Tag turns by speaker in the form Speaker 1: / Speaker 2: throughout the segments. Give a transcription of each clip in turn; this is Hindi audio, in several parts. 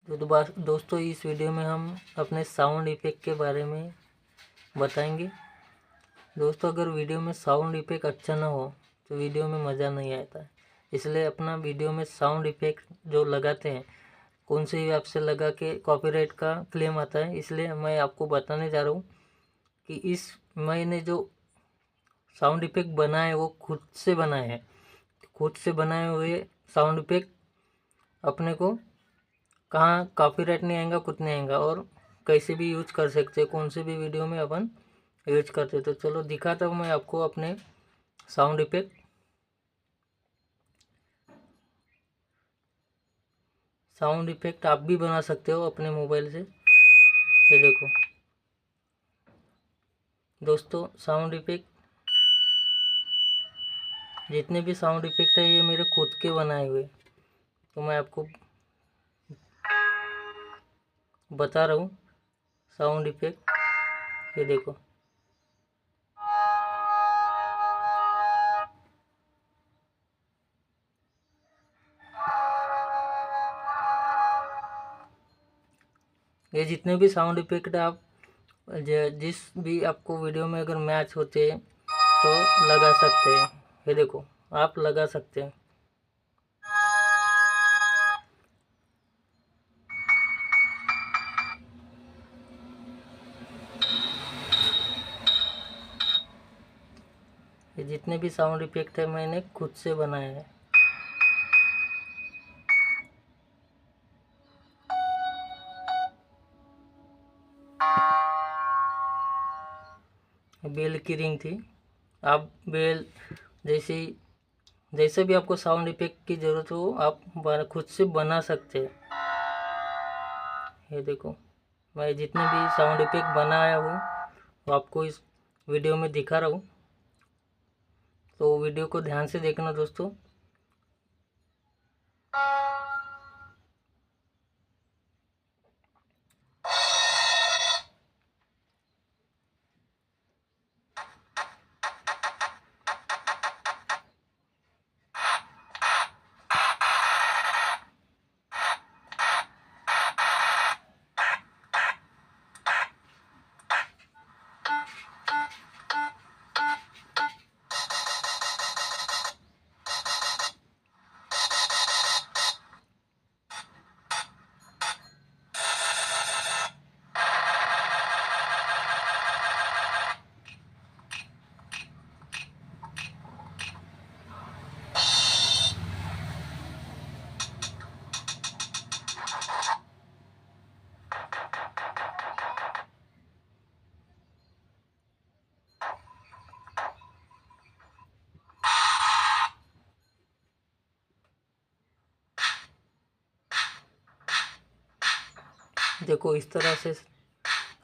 Speaker 1: तो दोस्तों इस वीडियो में हम अपने साउंड इफेक्ट के बारे में बताएंगे। दोस्तों अगर वीडियो में साउंड इफेक्ट अच्छा ना हो तो वीडियो में मज़ा नहीं आता है। इसलिए अपना वीडियो में साउंड इफेक्ट जो लगाते हैं कौन से ऐप से लगा के कॉपीराइट का क्लेम आता है, इसलिए मैं आपको बताने जा रहा हूँ कि मैंने जो साउंड इफेक्ट बनाए वो खुद से बनाए हैं। खुद से बनाए हुए साउंड इफेक्ट अपने को कहाँ कॉपीराइट नहीं आएगा, कुछ नहीं आएगा और कैसे भी यूज कर सकते हैं, कौन से भी वीडियो में अपन यूज करते। तो चलो दिखाता हूँ मैं आपको अपने साउंड इफेक्ट। साउंड इफेक्ट आप भी बना सकते हो अपने मोबाइल से। ये देखो दोस्तों, साउंड इफेक्ट जितने भी साउंड इफेक्ट है ये मेरे खुद के बनाए हुए, तो मैं आपको बता रहा हूँ साउंड इफेक्ट। ये देखो ये जितने भी साउंड इफेक्ट आप जिस भी आपको वीडियो में अगर मैच होते हैं तो लगा सकते हैं। ये देखो आप लगा सकते हैं। ये जितने भी साउंड इफेक्ट है मैंने खुद से बनाए हैं। बेल की रिंग थी। आप बेल जैसे भी आपको साउंड इफेक्ट की ज़रूरत हो आप खुद से बना सकते हैं। ये देखो मैं जितने भी साउंड इफेक्ट बनाया हूँ वो आपको इस वीडियो में दिखा रहा हूँ, तो वीडियो को ध्यान से देखना दोस्तों। देखो इस तरह से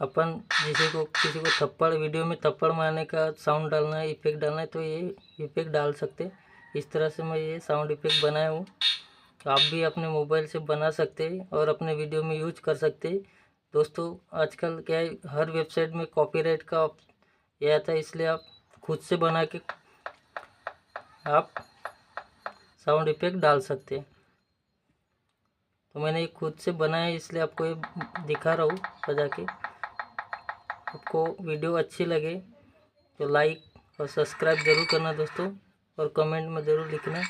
Speaker 1: अपन किसी को थप्पड़ वीडियो में थप्पड़ मारने का साउंड डालना है, इफेक्ट डालना है, तो ये इफेक्ट डाल सकते। इस तरह से मैं ये साउंड इफेक्ट बनाया हूँ, तो आप भी अपने मोबाइल से बना सकते हैं और अपने वीडियो में यूज कर सकते हैं। दोस्तों आजकल क्या है, हर वेबसाइट में कॉपीराइट का ये आता है, इसलिए आप खुद से बना के आप साउंड इफेक्ट डाल सकते हैं। तो मैंने ये खुद से बनाया इसलिए आपको ये दिखा रहा हूँ बजा के। आपको वीडियो अच्छी लगे तो लाइक और सब्सक्राइब ज़रूर करना दोस्तों, और कमेंट में ज़रूर लिखना।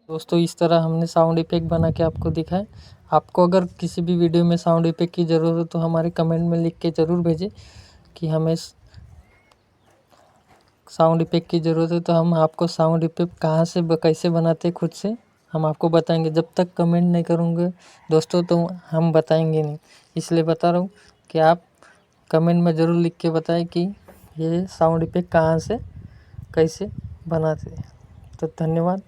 Speaker 1: दोस्तों इस तरह हमने साउंड इफेक्ट बना के आपको दिखाया। आपको अगर किसी भी वीडियो में साउंड इफेक्ट की ज़रूरत हो तो हमारे कमेंट में लिख के ज़रूर भेजें कि हमें साउंड इफेक्ट की ज़रूरत है, तो हम आपको साउंड इफेक्ट कहाँ से कैसे बनाते खुद से हम आपको बताएंगे। जब तक कमेंट नहीं करूँगे दोस्तों तो हम बताएंगे नहीं, इसलिए बता रहा हूँ कि आप कमेंट में ज़रूर लिख के बताएं कि ये साउंड इफेक्ट कहाँ से कैसे बनाते हैं। तो धन्यवाद।